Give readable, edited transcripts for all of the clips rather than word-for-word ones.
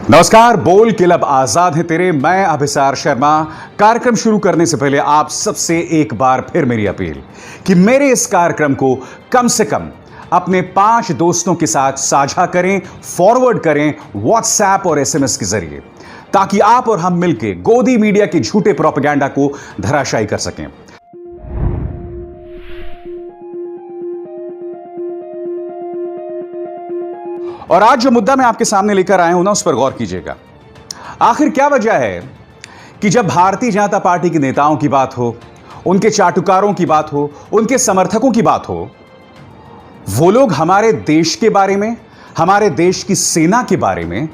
नमस्कार, बोल क्लब आजाद है तेरे। मैं अभिसार शर्मा। कार्यक्रम शुरू करने से पहले आप सबसे एक बार फिर मेरी अपील कि मेरे इस कार्यक्रम को कम से कम अपने 5 दोस्तों के साथ साझा करें, फॉरवर्ड करें व्हाट्सएप और एसएमएस के जरिए, ताकि आप और हम मिलकर गोदी मीडिया के झूठे प्रोपेगेंडा को धराशायी कर सकें। और आज जो मुद्दा मैं आपके सामने लेकर आया हूं ना, उस पर गौर कीजिएगा। आखिर क्या वजह है कि जब भारतीय जनता पार्टी के नेताओं की बात हो, उनके चाटुकारों की बात हो, उनके समर्थकों की बात हो, वो लोग हमारे देश के बारे में, हमारे देश की सेना के बारे में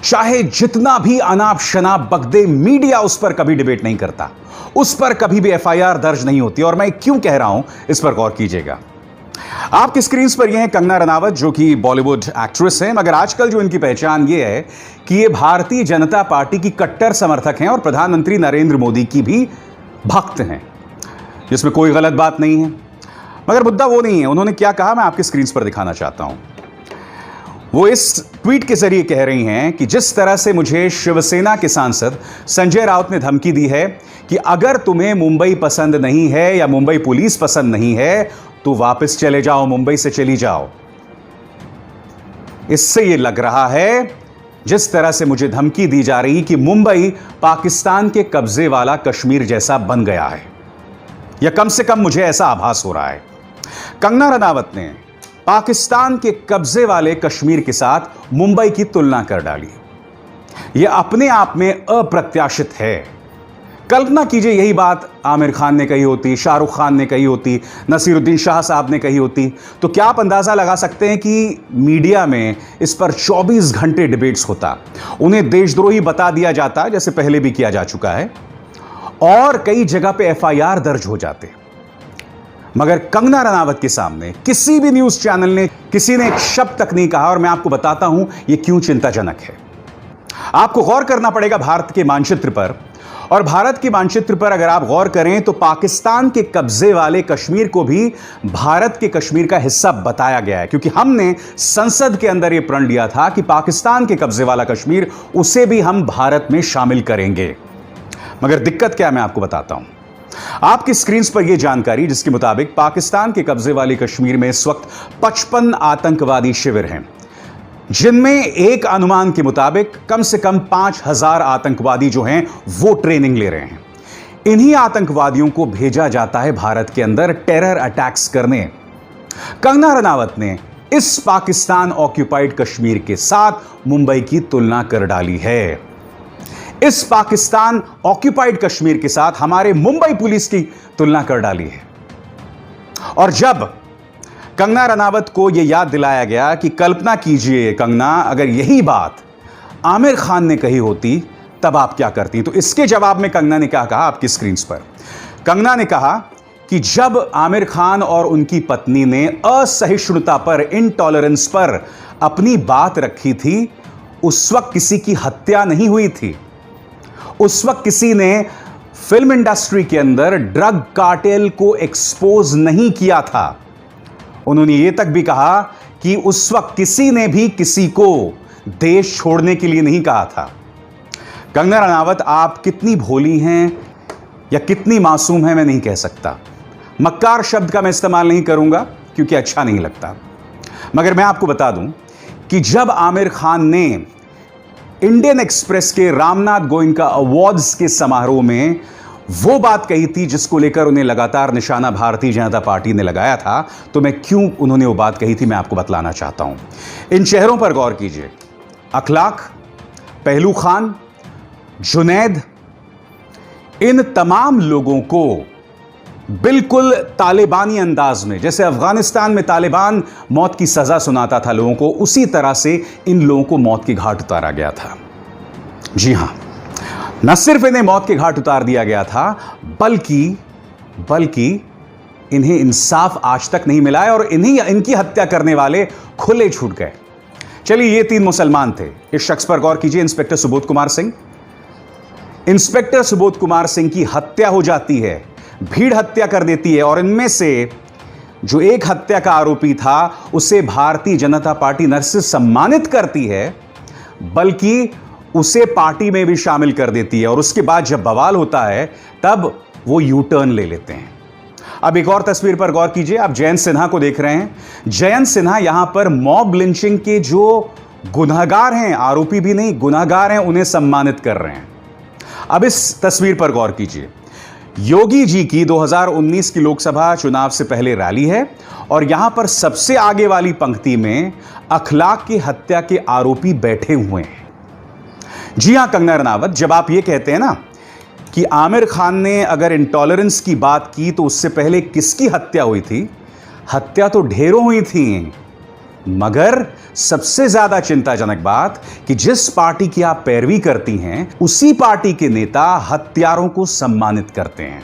चाहे जितना भी अनाप शनाप बक दे, मीडिया उस पर कभी डिबेट नहीं करता, उस पर कभी भी एफआईआर दर्ज नहीं होती। और मैं क्यों कह रहा हूं, इस पर गौर कीजिएगा। आपकी स्क्रीन पर यह है कंगना रनावत, जो कि बॉलीवुड एक्ट्रेस हैं, मगर आजकल जो इनकी पहचान यह है कि ये भारतीय जनता पार्टी की कट्टर समर्थक हैं और प्रधानमंत्री नरेंद्र मोदी की भी भक्त हैं, जिसमें कोई गलत बात नहीं है। मगर मुद्दा वो नहीं है। उन्होंने क्या कहा, मैं आपकी स्क्रीन पर दिखाना चाहता हूं। वो इस ट्वीट के जरिए कह रही हैं कि जिस तरह से मुझे शिवसेना के सांसद संजय राउत ने धमकी दी है कि अगर तुम्हें मुंबई पसंद नहीं है या मुंबई पुलिस पसंद नहीं है तो वापस चले जाओ, मुंबई से चली जाओ। इससे यह लग रहा है जिस तरह से मुझे धमकी दी जा रही कि मुंबई पाकिस्तान के कब्जे वाला कश्मीर जैसा बन गया है, या कम से कम मुझे ऐसा आभास हो रहा है। कंगना रनावत ने पाकिस्तान के कब्जे वाले कश्मीर के साथ मुंबई की तुलना कर डाली। यह अपने आप में अप्रत्याशित है। कल्पना कीजिए यही बात आमिर खान ने कही होती, शाहरुख खान ने कही होती, नसीरुद्दीन शाह साहब ने कही होती, तो क्या आप अंदाजा लगा सकते हैं कि मीडिया में इस पर 24 घंटे डिबेट्स होता, उन्हें देशद्रोही बता दिया जाता, जैसे पहले भी किया जा चुका है, और कई जगह पे एफआईआर दर्ज हो जाते। मगर कंगना रनावत के सामने किसी भी न्यूज चैनल ने, किसी ने एक शब्द तक नहीं कहा। और मैं आपको बताता हूं यह क्यों चिंताजनक है। आपको गौर करना पड़ेगा भारत के मानचित्र पर, और भारत के मानचित्र पर अगर आप गौर करें तो पाकिस्तान के कब्जे वाले कश्मीर को भी भारत के कश्मीर का हिस्सा बताया गया है, क्योंकि हमने संसद के अंदर यह प्रण लिया था कि पाकिस्तान के कब्जे वाला कश्मीर, उसे भी हम भारत में शामिल करेंगे। मगर दिक्कत क्या है, मैं आपको बताता हूं। आपकी स्क्रीन पर यह जानकारी, जिसके मुताबिक पाकिस्तान के कब्जे वाले कश्मीर में इस वक्त 55 आतंकवादी शिविर हैं, जिनमें एक अनुमान के मुताबिक कम से कम 5000 आतंकवादी जो हैं वो ट्रेनिंग ले रहे हैं। इन्हीं आतंकवादियों को भेजा जाता है भारत के अंदर टेरर अटैक्स करने। कंगना रनावत ने इस पाकिस्तान ऑक्यूपाइड कश्मीर के साथ मुंबई की तुलना कर डाली है। इस पाकिस्तान ऑक्यूपाइड कश्मीर के साथ हमारे मुंबई पुलिस की तुलना कर डाली है। और जब कंगना रनावत को यह याद दिलाया गया कि कल्पना कीजिए कंगना, अगर यही बात आमिर खान ने कही होती तब आप क्या करती, तो इसके जवाब में कंगना ने क्या कहा आपकी स्क्रीन पर। कंगना ने कहा कि जब आमिर खान और उनकी पत्नी ने असहिष्णुता पर, इंटॉलरेंस पर अपनी बात रखी थी, उस वक्त किसी की हत्या नहीं हुई थी। उस वक्त किसी ने फिल्म इंडस्ट्री के अंदर ड्रग कार्टेल को एक्सपोज नहीं किया था। उन्होंने यह तक भी कहा कि उस वक्त किसी ने भी किसी को देश छोड़ने के लिए नहीं कहा था। कंगना रनावत, आप कितनी भोली हैं या कितनी मासूम हैं मैं नहीं कह सकता। मक्कार शब्द का मैं इस्तेमाल नहीं करूंगा क्योंकि अच्छा नहीं लगता। मगर मैं आपको बता दूं कि जब आमिर खान ने इंडियन एक्सप्रेस के रामनाथ गोयनका अवार्ड्स के समारोह में वो बात कही थी जिसको लेकर उन्हें लगातार निशाना भारतीय जनता पार्टी ने लगाया था, तो मैं क्यों उन्होंने वो बात कही थी मैं आपको बतलाना चाहता हूं। इन चेहरों पर गौर कीजिए। अखलाक, पहलू खान, जुनैद, इन तमाम लोगों को बिल्कुल तालिबानी अंदाज में, जैसे अफगानिस्तान में तालिबान मौत की सजा सुनाता था लोगों को, उसी तरह से इन लोगों को मौत की घाट उतारा गया था। जी हां, न सिर्फ इन्हें मौत के घाट उतार दिया गया था, बल्कि इन्हें इंसाफ आज तक नहीं मिला है और इनकी हत्या करने वाले खुले छूट गए। चलिए, ये 3 मुसलमान थे। इस शख्स पर गौर कीजिए, इंस्पेक्टर सुबोध कुमार सिंह। इंस्पेक्टर सुबोध कुमार सिंह की हत्या हो जाती है, भीड़ हत्या कर देती है, और इनमें से जो एक हत्या का आरोपी था उसे भारतीय जनता पार्टी नर्स सम्मानित करती है, बल्कि उसे पार्टी में भी शामिल कर देती है और उसके बाद जब बवाल होता है तब वो यू टर्न ले लेते हैं। अब एक और तस्वीर पर गौर कीजिए, आप जयंत सिन्हा को देख रहे हैं। जयंत सिन्हा यहां पर मॉब लिंचिंग के जो गुनहगार हैं, आरोपी भी नहीं गुनहगार हैं, उन्हें सम्मानित कर रहे हैं। अब इस तस्वीर पर गौर कीजिए, योगी जी की 2019 की लोकसभा चुनाव से पहले रैली है और यहां पर सबसे आगे वाली पंक्ति में अखलाक की हत्या के आरोपी बैठे हुए हैं। जी हां कंगना रनावत, जब आप ये कहते हैं ना कि आमिर खान ने अगर इंटॉलरेंस की बात की तो उससे पहले किसकी हत्या हुई थी? हत्या तो ढेरों हुई थी, मगर सबसे ज्यादा चिंताजनक बात कि जिस पार्टी की आप पैरवी करती हैं, उसी पार्टी के नेता हत्यारों को सम्मानित करते हैं।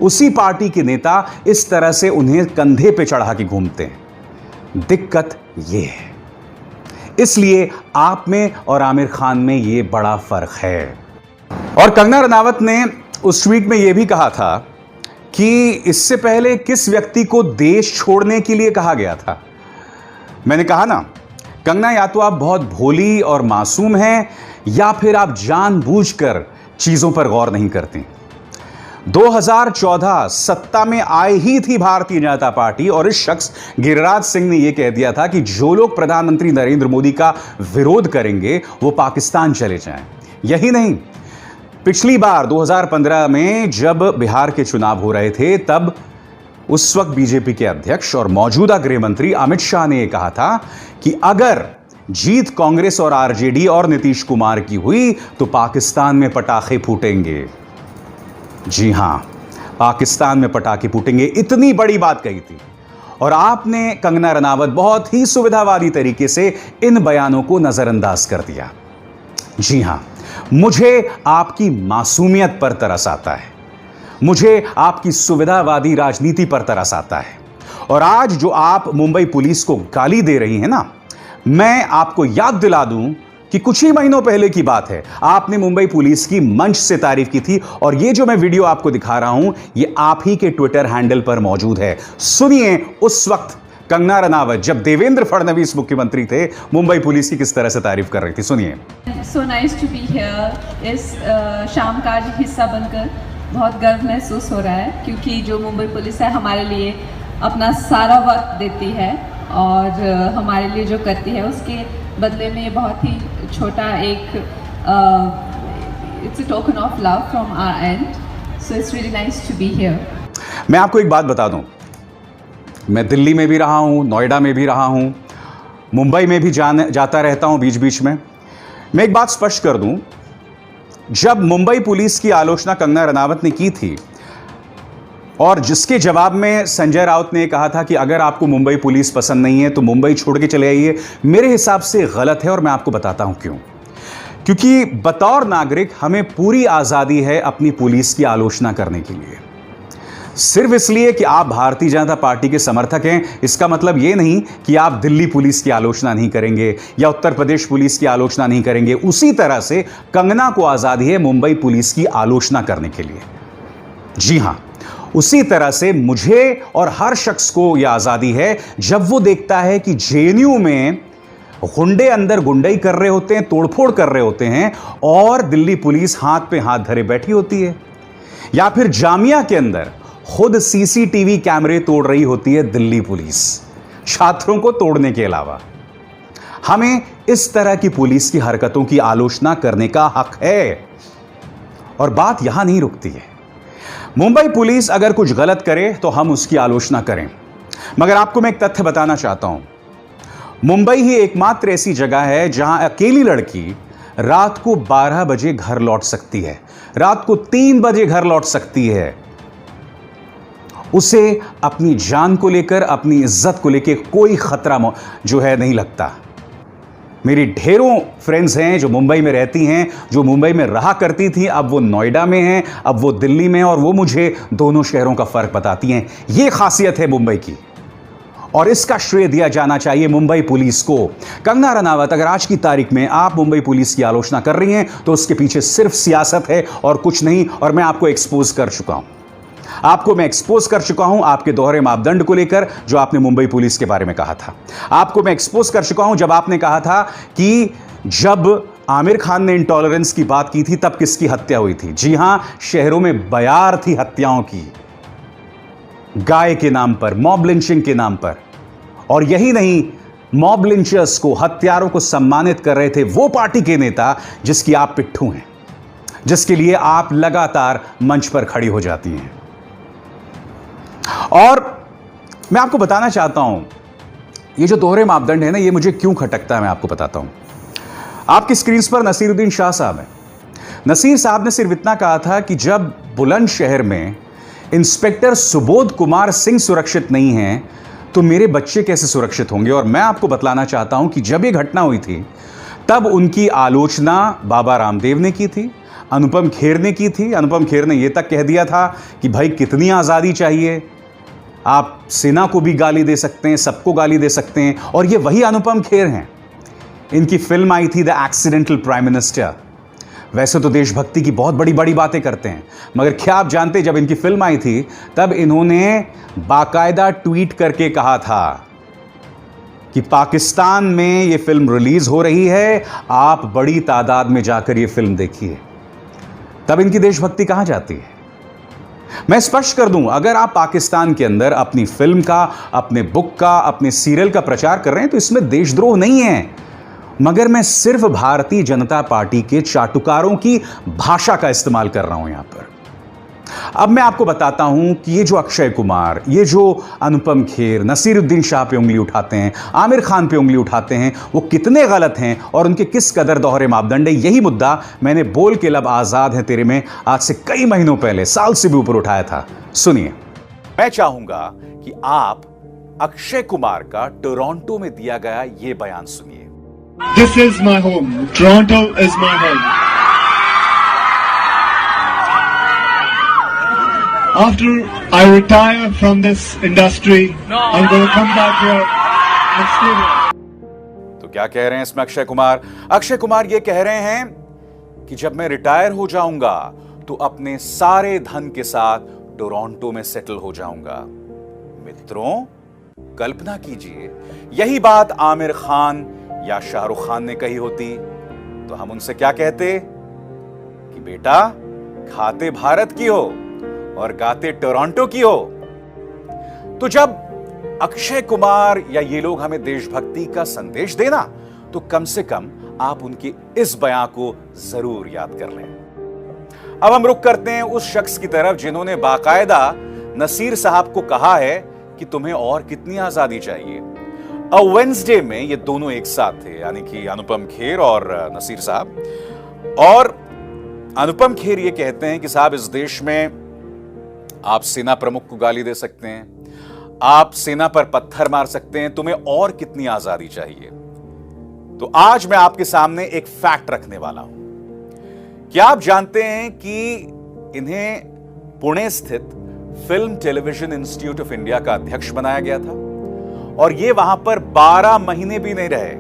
उसी पार्टी के नेता इस तरह से उन्हें कंधे पे चढ़ा के घूमते हैं। दिक्कत यह है, इसलिए आप में और आमिर खान में यह बड़ा फर्क है। और कंगना रनावत ने उस ट्वीट में यह भी कहा था कि इससे पहले किस व्यक्ति को देश छोड़ने के लिए कहा गया था। मैंने कहा ना, कंगना या तो आप बहुत भोली और मासूम हैं या फिर आप जानबूझकर चीजों पर गौर नहीं करती। 2014 सत्ता में आई ही थी भारतीय जनता पार्टी और इस शख्स गिरिराज सिंह ने यह कह दिया था कि जो लोग प्रधानमंत्री नरेंद्र मोदी का विरोध करेंगे वो पाकिस्तान चले जाएं। यही नहीं, पिछली बार 2015 में जब बिहार के चुनाव हो रहे थे तब उस वक्त बीजेपी के अध्यक्ष और मौजूदा गृह मंत्री अमित शाह ने यह कहा था कि अगर जीत कांग्रेस और आरजेडी और नीतीश कुमार की हुई तो पाकिस्तान में पटाखे फूटेंगे। जी हां, पाकिस्तान में पटाखे फूटेंगे, इतनी बड़ी बात कही थी। और आपने कंगना रनावत बहुत ही सुविधावादी तरीके से इन बयानों को नजरअंदाज कर दिया। जी हां, मुझे आपकी मासूमियत पर तरस आता है, मुझे आपकी सुविधावादी राजनीति पर तरस आता है। और आज जो आप मुंबई पुलिस को गाली दे रही हैं ना, मैं आपको याद दिला दूं कि कुछ ही महीनों पहले की बात है, आपने मुंबई पुलिस की मंच से तारीफ की थी और ये जो मैं वीडियो आपको दिखा रहा हूं ये आप ही के ट्विटर हैंडल पर मौजूद है। सुनिए उस वक्त कंगना रनावत जब देवेंद्र फडणवीस मुख्यमंत्री थे, मुंबई पुलिस की किस तरह से तारीफ कर रही थी, सुनिए। So nice to be here, इस शाम का आज हिस्सा बनकर बहुत गर्व महसूस हो रहा है, क्योंकि जो मुंबई पुलिस है हमारे लिए अपना सारा वक्त देती है और हमारे लिए जो करती है उसके बदले में बहुत ही छोटा एक it's a token of love from our end, so it's really nice to be here. मैं आपको एक बात बता दूं, मैं दिल्ली में भी रहा हूं, नोएडा में भी रहा हूं, मुंबई में भी जाता रहता हूं बीच बीच में। मैं एक बात स्पष्ट कर दूं, जब मुंबई पुलिस की आलोचना कंगना रनावत ने की थी और जिसके जवाब में संजय राउत ने कहा था कि अगर आपको मुंबई पुलिस पसंद नहीं है तो मुंबई छोड़ के चले आइए, मेरे हिसाब से गलत है और मैं आपको बताता हूं क्यों। क्योंकि बतौर नागरिक हमें पूरी आजादी है अपनी पुलिस की आलोचना करने के लिए। सिर्फ इसलिए कि आप भारतीय जनता पार्टी के समर्थक हैं, इसका मतलब यह नहीं कि आप दिल्ली पुलिस की आलोचना नहीं करेंगे या उत्तर प्रदेश पुलिस की आलोचना नहीं करेंगे। उसी तरह से कंगना को आजादी है मुंबई पुलिस की आलोचना करने के लिए। जी हां, उसी तरह से मुझे और हर शख्स को यह आजादी है जब वो देखता है कि जेएनयू में गुंडे अंदर गुंडाई कर रहे होते हैं, तोड़फोड़ कर रहे होते हैं और दिल्ली पुलिस हाथ पे हाथ धरे बैठी होती है, या फिर जामिया के अंदर खुद सीसीटीवी कैमरे तोड़ रही होती है दिल्ली पुलिस, छात्रों को तोड़ने के अलावा। हमें इस तरह की पुलिस की हरकतों की आलोचना करने का हक है। और बात यहां नहीं रुकती है। मुंबई पुलिस अगर कुछ गलत करे तो हम उसकी आलोचना करें, मगर आपको मैं एक तथ्य बताना चाहता हूं। मुंबई ही एकमात्र ऐसी जगह है जहां अकेली लड़की रात को 12 बजे घर लौट सकती है, रात को 3 बजे घर लौट सकती है। उसे अपनी जान को लेकर, अपनी इज्जत को लेकर कोई खतरा जो है नहीं लगता। मेरी ढेरों फ्रेंड्स हैं जो मुंबई में रहती हैं, जो मुंबई में रहा करती थी, अब वो नोएडा में हैं, अब वो दिल्ली में हैं, और वो मुझे दोनों शहरों का फर्क बताती हैं। ये खासियत है मुंबई की और इसका श्रेय दिया जाना चाहिए मुंबई पुलिस को। कंगना रनावत, अगर आज की तारीख में आप मुंबई पुलिस की आलोचना कर रही हैं तो उसके पीछे सिर्फ सियासत है और कुछ नहीं। और मैं आपको एक्सपोज कर चुका हूं, आपके दोहरे मापदंड को लेकर जो आपने मुंबई पुलिस के बारे में कहा था। आपको मैं एक्सपोज कर चुका हूं जब आपने कहा था कि जब आमिर खान ने इंटॉलरेंस की बात की थी तब किसकी हत्या हुई थी? जी हां, शहरों में बयार थी हत्याओं की, गाय के नाम पर, मॉब लिंचिंग के नाम पर। और यही नहीं, मॉब लिंचर्स को, हत्यारों को सम्मानित कर रहे थे वो पार्टी के नेता जिसकी आप पिट्ठू हैं, जिसके लिए आप लगातार मंच पर खड़ी हो जाती हैं। और मैं आपको बताना चाहता हूं, ये जो दोहरे मापदंड है ना, ये मुझे क्यों खटकता है, मैं आपको बताता हूं। आपकी स्क्रीन पर नसीरुद्दीन शाह साहब हैं। नसीर साहब ने सिर्फ इतना कहा था कि जब बुलंदशहर में इंस्पेक्टर सुबोध कुमार सिंह सुरक्षित नहीं हैं, तो मेरे बच्चे कैसे सुरक्षित होंगे। और मैं आपको बतलाना चाहता हूं कि जब ये घटना हुई थी तब उनकी आलोचना बाबा रामदेव ने की थी, अनुपम खेर ने की थी। अनुपम खेर ने यह तक कह दिया था कि भाई कितनी आज़ादी चाहिए, आप सेना को भी गाली दे सकते हैं, सबको गाली दे सकते हैं। और ये वही अनुपम खेर हैं, इनकी फिल्म आई थी द एक्सीडेंटल प्राइम मिनिस्टर। वैसे तो देशभक्ति की बहुत बड़ी बड़ी बातें करते हैं, मगर क्या आप जानते, जब इनकी फिल्म आई थी तब इन्होंने बाकायदा ट्वीट करके कहा था कि पाकिस्तान में यह फिल्म रिलीज हो रही है, आप बड़ी तादाद में जाकर यह फिल्म देखिए। तब इनकी देशभक्ति कहां जाती है? मैं स्पष्ट कर दूं, अगर आप पाकिस्तान के अंदर अपनी फिल्म का, अपने बुक का, अपने सीरियल का प्रचार कर रहे हैं तो इसमें देशद्रोह नहीं है, मगर मैं सिर्फ भारतीय जनता पार्टी के चाटुकारों की भाषा का इस्तेमाल कर रहा हूं यहां पर। अब मैं आपको बताता हूं कि ये जो अक्षय कुमार, ये जो अनुपम खेर नसीरुद्दीन शाह पे उंगली उठाते हैं, आमिर खान पे उंगली उठाते हैं, वो कितने गलत हैं और उनके किस कदर दोहरे मापदंड है। यही मुद्दा मैंने बोल के लब आजाद है तेरे में आज से कई महीनों पहले, साल से भी ऊपर उठाया था। सुनिए। मैं चाहूंगा कि आप अक्षय कुमार का टोरंटो में दिया गया यह बयान सुनिए। This is my home. Toronto is my home. After I retire from this industry, I'm going to come back here and stay here. तो क्या कह रहे हैं इसमें अक्षय कुमार? अक्षय कुमार ये कह रहे हैं कि जब मैं रिटायर हो जाऊंगा तो अपने सारे धन के साथ टोरंटो में सेटल हो जाऊंगा। मित्रों, कल्पना कीजिए यही बात आमिर खान या शाहरुख खान ने कही होती तो हम उनसे क्या कहते कि बेटा खाते भारत की हो और गाते टोरंटो की हो। तो जब अक्षय कुमार या ये लोग हमें देशभक्ति का संदेश देना, तो कम से कम आप उनके इस बयान को जरूर याद कर लें। अब हम रुख करते हैं उस शख्स की तरफ जिन्होंने बाकायदा नसीर साहब को कहा है कि तुम्हें और कितनी आजादी चाहिए। वेडनेसडे में ये दोनों एक साथ थे, यानी कि अनुपम खेर और नसीर साहब। और अनुपम खेर ये कहते हैं कि साहब इस देश में आप सेना प्रमुख को गाली दे सकते हैं, आप सेना पर पत्थर मार सकते हैं, तुम्हें और कितनी आजादी चाहिए। तो आज मैं आपके सामने एक फैक्ट रखने वाला हूं। क्या आप जानते हैं कि इन्हें पुणे स्थित film television institute of India का अध्यक्ष बनाया गया था और ये वहां पर 12 महीने भी नहीं रहे।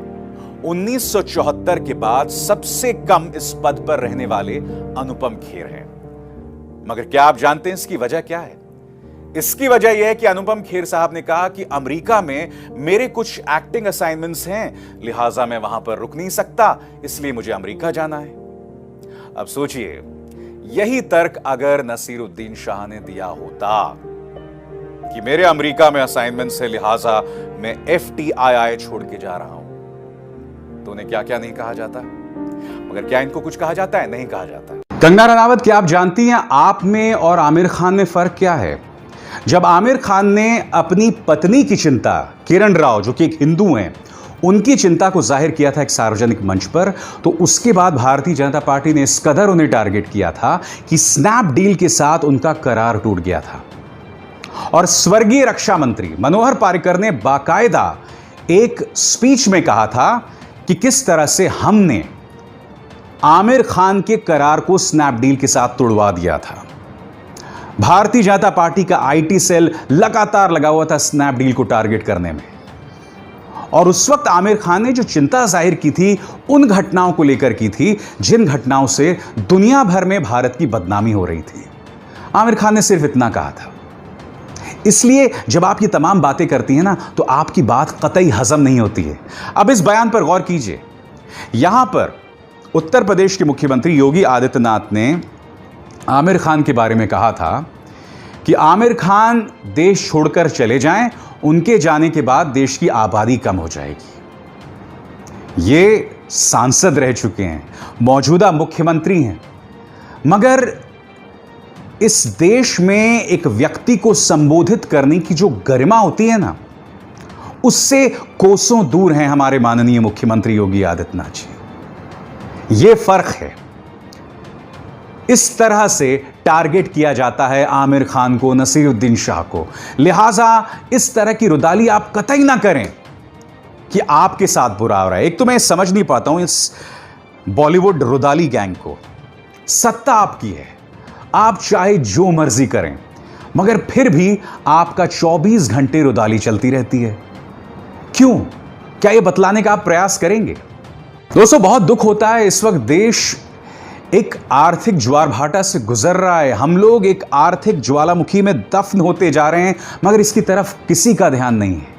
1974 के बाद सबसे कम इस पद पर रहने वाले अनुपम खेर हैं। मगर क्या आप जानते हैं इसकी वजह क्या है? इसकी वजह यह है कि अनुपम खेर साहब ने कहा कि अमेरिका में मेरे कुछ एक्टिंग असाइनमेंट्स हैं, लिहाजा मैं वहां पर रुक नहीं सकता, इसलिए मुझे अमेरिका जाना है। अब सोचिए, यही तर्क अगर नसीरुद्दीन शाह ने दिया होता कि मेरे अमेरिका में असाइनमेंट्स है, लिहाजा मैं FTII छोड़ के जा रहा हूं, तो उन्हें क्या क्या नहीं कहा जाता। मगर क्या इनको कुछ कहा जाता है? नहीं कहा जाता। कंगना रनावत, क्या आप जानती हैं आप में और आमिर खान में फर्क क्या है? जब आमिर खान ने अपनी पत्नी की चिंता, किरण राव जो कि एक हिंदू हैं, उनकी चिंता को जाहिर किया था एक सार्वजनिक मंच पर, तो उसके बाद भारतीय जनता पार्टी ने इस कदर उन्हें टारगेट किया था कि स्नैपडील के साथ उनका करार टूट गया था। और स्वर्गीय रक्षा मंत्री मनोहर पारिकर ने बाकायदा एक स्पीच में कहा था कि किस तरह से हमने आमिर खान के करार को स्नैपडील के साथ तोड़वा दिया था। भारतीय जनता पार्टी का IT सेल लगातार लगा हुआ था स्नैपडील को टारगेट करने में। और उस वक्त आमिर खान ने जो चिंता जाहिर की थी उन घटनाओं को लेकर की थी जिन घटनाओं से दुनिया भर में भारत की बदनामी हो रही थी। आमिर खान ने सिर्फ इतना कहा था। इसलिए जब आप ये तमाम बातें करती हैं ना, तो आपकी बात कतई हजम नहीं होती है। अब इस बयान पर गौर कीजिए। यहां पर उत्तर प्रदेश के मुख्यमंत्री योगी आदित्यनाथ ने आमिर खान के बारे में कहा था कि आमिर खान देश छोड़कर चले जाएं, उनके जाने के बाद देश की आबादी कम हो जाएगी। ये सांसद रह चुके हैं, मौजूदा मुख्यमंत्री हैं, मगर इस देश में एक व्यक्ति को संबोधित करने की जो गरिमा होती है ना, उससे कोसों दूर हैं हमारे माननीय मुख्यमंत्री योगी आदित्यनाथ जी। ये फर्क है। इस तरह से टारगेट किया जाता है आमिर खान को, नसीरुद्दीन शाह को। लिहाजा इस तरह की रुदाली आप कतई ना करें कि आपके साथ बुरा हो रहा है। एक तो मैं समझ नहीं पाता हूं इस बॉलीवुड रुदाली गैंग को। सत्ता आपकी है, आप चाहे जो मर्जी करें, मगर फिर भी आपका 24 घंटे रुदाली चलती रहती है। क्यों? क्या यह बतलाने का आप प्रयास करेंगे? दोस्तों, बहुत दुख होता है, इस वक्त देश एक आर्थिक ज्वार भाटा से गुजर रहा है। हम लोग एक आर्थिक ज्वालामुखी में दफन होते जा रहे हैं, मगर इसकी तरफ किसी का ध्यान नहीं है।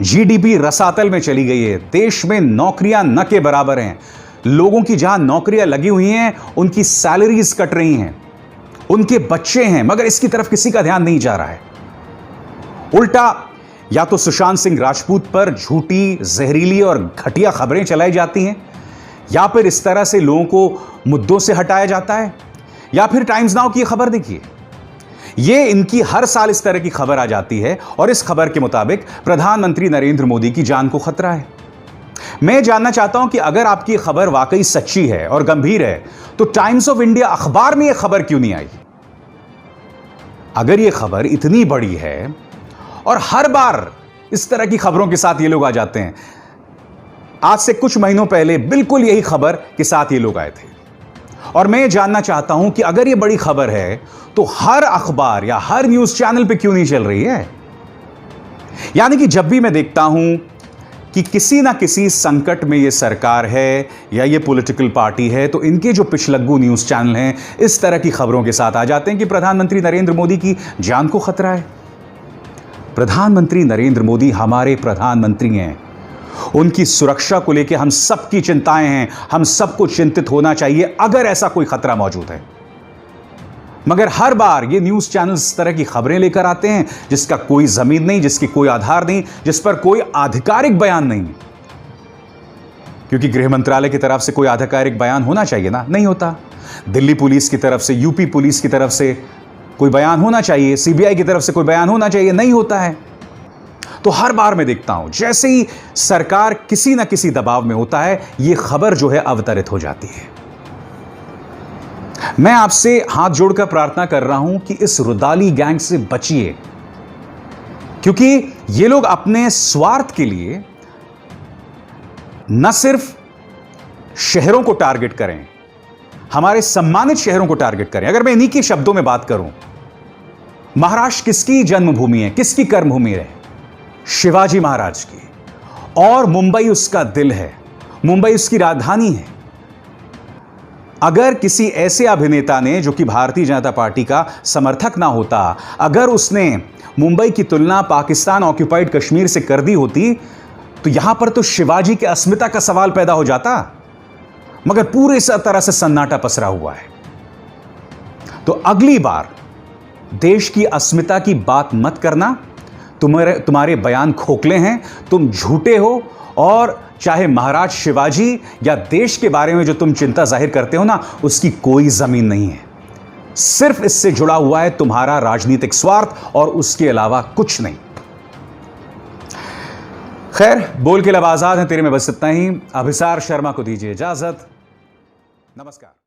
जीडीपी रसातल में चली गई है, देश में नौकरियां न के बराबर हैं। लोगों की जहां नौकरियां लगी हुई हैं, उनकी सैलरीज कट रही हैं, उनके बच्चे हैं, मगर इसकी तरफ किसी का ध्यान नहीं जा रहा है। उल्टा या तो सुशांत सिंह राजपूत पर झूठी, जहरीली और घटिया खबरें चलाई जाती हैं, या फिर इस तरह से लोगों को मुद्दों से हटाया जाता है, या फिर टाइम्स नाउ की खबर देखिए, ये इनकी हर साल इस तरह की खबर आ जाती है और इस खबर के मुताबिक प्रधानमंत्री नरेंद्र मोदी की जान को खतरा है। मैं जानना चाहता हूं कि अगर आपकी खबर वाकई सच्ची है और गंभीर है, तो टाइम्स ऑफ इंडिया अखबार में यह खबर क्यों नहीं आई? अगर यह खबर इतनी बड़ी है और हर बार इस तरह की खबरों के साथ ये लोग आ जाते हैं, आज से कुछ महीनों पहले बिल्कुल यही खबर के साथ ये लोग आए थे। और मैं जानना चाहता हूं कि अगर ये बड़ी खबर है, तो हर अखबार या हर न्यूज चैनल पे क्यों नहीं चल रही है? यानी कि जब भी मैं देखता हूं कि किसी ना किसी संकट में ये सरकार है या ये पॉलिटिकल पार्टी है, तो इनके जो पिछलग्गू न्यूज चैनल हैं, इस तरह की खबरों के साथ आ जाते हैं कि प्रधानमंत्री नरेंद्र मोदी की जान को खतरा है। प्रधानमंत्री नरेंद्र मोदी हमारे प्रधानमंत्री हैं, उनकी सुरक्षा को लेकर हम सबकी चिंताएं हैं, हम सबको चिंतित होना चाहिए अगर ऐसा कोई खतरा मौजूद है। मगर हर बार ये न्यूज चैनल इस तरह की खबरें लेकर आते हैं जिसका कोई जमीन नहीं, जिसकी कोई आधार नहीं, जिस पर कोई आधिकारिक बयान नहीं। क्योंकि गृह मंत्रालय की तरफ से कोई आधिकारिक बयान होना चाहिए ना, नहीं होता। दिल्ली पुलिस की तरफ से, यूपी पुलिस की तरफ से कोई बयान होना चाहिए, सीबीआई की तरफ से कोई बयान होना चाहिए, नहीं होता है। तो हर बार मैं देखता हूं जैसे ही सरकार किसी ना किसी दबाव में होता है, यह खबर जो है अवतरित हो जाती है। मैं आपसे हाथ जोड़कर प्रार्थना कर रहा हूं कि इस रुदाली गैंग से बचिए, क्योंकि ये लोग अपने स्वार्थ के लिए न सिर्फ शहरों को टारगेट करें, हमारे सम्मानित शहरों को टारगेट करें। अगर मैं इन्हीं के शब्दों में बात करूं, महाराष्ट्र किसकी जन्मभूमि है, किसकी कर्मभूमि है? शिवाजी महाराज की। और मुंबई उसका दिल है, मुंबई उसकी राजधानी है। अगर किसी ऐसे अभिनेता ने, जो कि भारतीय जनता पार्टी का समर्थक ना होता, अगर उसने मुंबई की तुलना पाकिस्तान ऑक्युपाइड कश्मीर से कर दी होती, तो यहां पर तो शिवाजी की अस्मिता का सवाल पैदा हो जाता। मगर पूरी तरह से सन्नाटा पसरा हुआ है। तो अगली बार देश की अस्मिता की बात मत करना। तुम्हारे बयान खोखले हैं, तुम झूठे हो, और चाहे महाराज शिवाजी या देश के बारे में जो तुम चिंता जाहिर करते हो ना, उसकी कोई जमीन नहीं है। सिर्फ इससे जुड़ा हुआ है तुम्हारा राजनीतिक स्वार्थ और उसके अलावा कुछ नहीं। खैर, बोल के लब आजाद हैं, तेरे में बस इतना ही। अभिसार शर्मा को दीजिए इजाजत। नमस्कार।